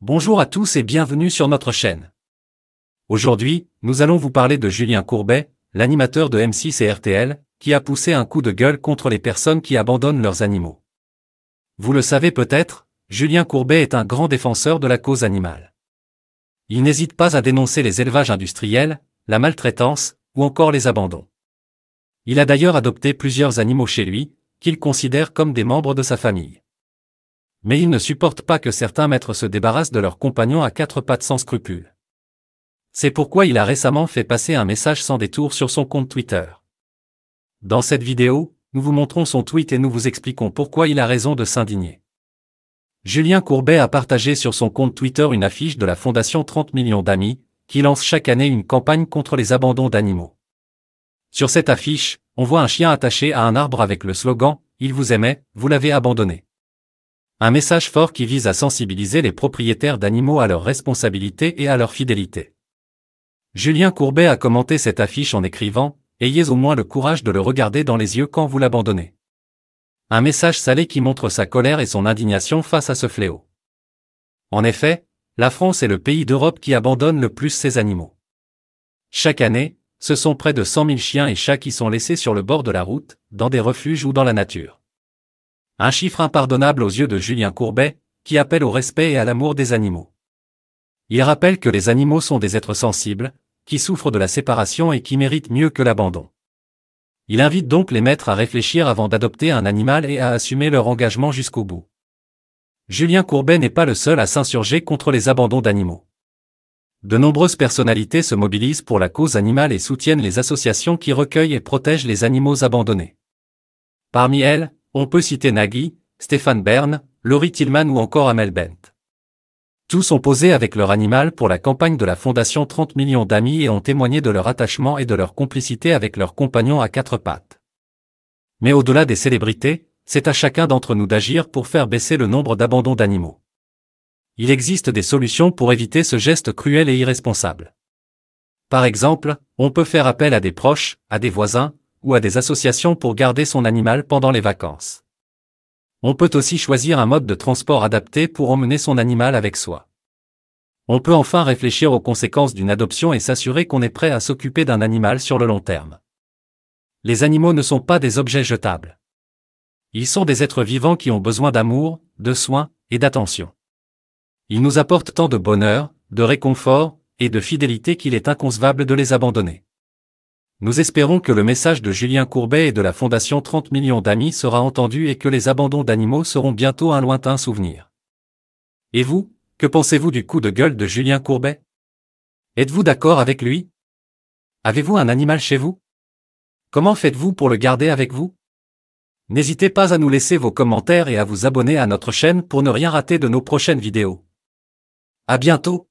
Bonjour à tous et bienvenue sur notre chaîne. Aujourd'hui, nous allons vous parler de Julien Courbet, l'animateur de M6 et RTL, qui a poussé un coup de gueule contre les personnes qui abandonnent leurs animaux. Vous le savez peut-être, Julien Courbet est un grand défenseur de la cause animale. Il n'hésite pas à dénoncer les élevages industriels, la maltraitance, ou encore les abandons. Il a d'ailleurs adopté plusieurs animaux chez lui, qu'il considère comme des membres de sa famille. Mais il ne supporte pas que certains maîtres se débarrassent de leurs compagnons à quatre pattes sans scrupules. C'est pourquoi il a récemment fait passer un message sans détour sur son compte Twitter. Dans cette vidéo, nous vous montrons son tweet et nous vous expliquons pourquoi il a raison de s'indigner. Julien Courbet a partagé sur son compte Twitter une affiche de la Fondation 30 millions d'amis, qui lance chaque année une campagne contre les abandons d'animaux. Sur cette affiche, on voit un chien attaché à un arbre avec le slogan « Il vous aimait, vous l'avez abandonné ». Un message fort qui vise à sensibiliser les propriétaires d'animaux à leurs responsabilités et à leur fidélité. Julien Courbet a commenté cette affiche en écrivant « Ayez au moins le courage de le regarder dans les yeux quand vous l'abandonnez ». Un message salé qui montre sa colère et son indignation face à ce fléau. En effet, la France est le pays d'Europe qui abandonne le plus ses animaux. Chaque année, ce sont près de 100 000 chiens et chats qui sont laissés sur le bord de la route, dans des refuges ou dans la nature. Un chiffre impardonnable aux yeux de Julien Courbet, qui appelle au respect et à l'amour des animaux. Il rappelle que les animaux sont des êtres sensibles, qui souffrent de la séparation et qui méritent mieux que l'abandon. Il invite donc les maîtres à réfléchir avant d'adopter un animal et à assumer leur engagement jusqu'au bout. Julien Courbet n'est pas le seul à s'insurger contre les abandons d'animaux. De nombreuses personnalités se mobilisent pour la cause animale et soutiennent les associations qui recueillent et protègent les animaux abandonnés. Parmi elles, on peut citer Nagui, Stéphane Bern, Laurie Tillman ou encore Amel Bent. Tous ont posé avec leur animal pour la campagne de la Fondation 30 millions d'amis et ont témoigné de leur attachement et de leur complicité avec leurs compagnons à quatre pattes. Mais au-delà des célébrités, c'est à chacun d'entre nous d'agir pour faire baisser le nombre d'abandons d'animaux. Il existe des solutions pour éviter ce geste cruel et irresponsable. Par exemple, on peut faire appel à des proches, à des voisins, ou à des associations pour garder son animal pendant les vacances. On peut aussi choisir un mode de transport adapté pour emmener son animal avec soi. On peut enfin réfléchir aux conséquences d'une adoption et s'assurer qu'on est prêt à s'occuper d'un animal sur le long terme. Les animaux ne sont pas des objets jetables. Ils sont des êtres vivants qui ont besoin d'amour, de soins et d'attention. Ils nous apportent tant de bonheur, de réconfort et de fidélité qu'il est inconcevable de les abandonner. Nous espérons que le message de Julien Courbet et de la Fondation 30 millions d'amis sera entendu et que les abandons d'animaux seront bientôt un lointain souvenir. Et vous, que pensez-vous du coup de gueule de Julien Courbet? Êtes-vous d'accord avec lui? Avez-vous un animal chez vous? Comment faites-vous pour le garder avec vous? N'hésitez pas à nous laisser vos commentaires et à vous abonner à notre chaîne pour ne rien rater de nos prochaines vidéos. À bientôt!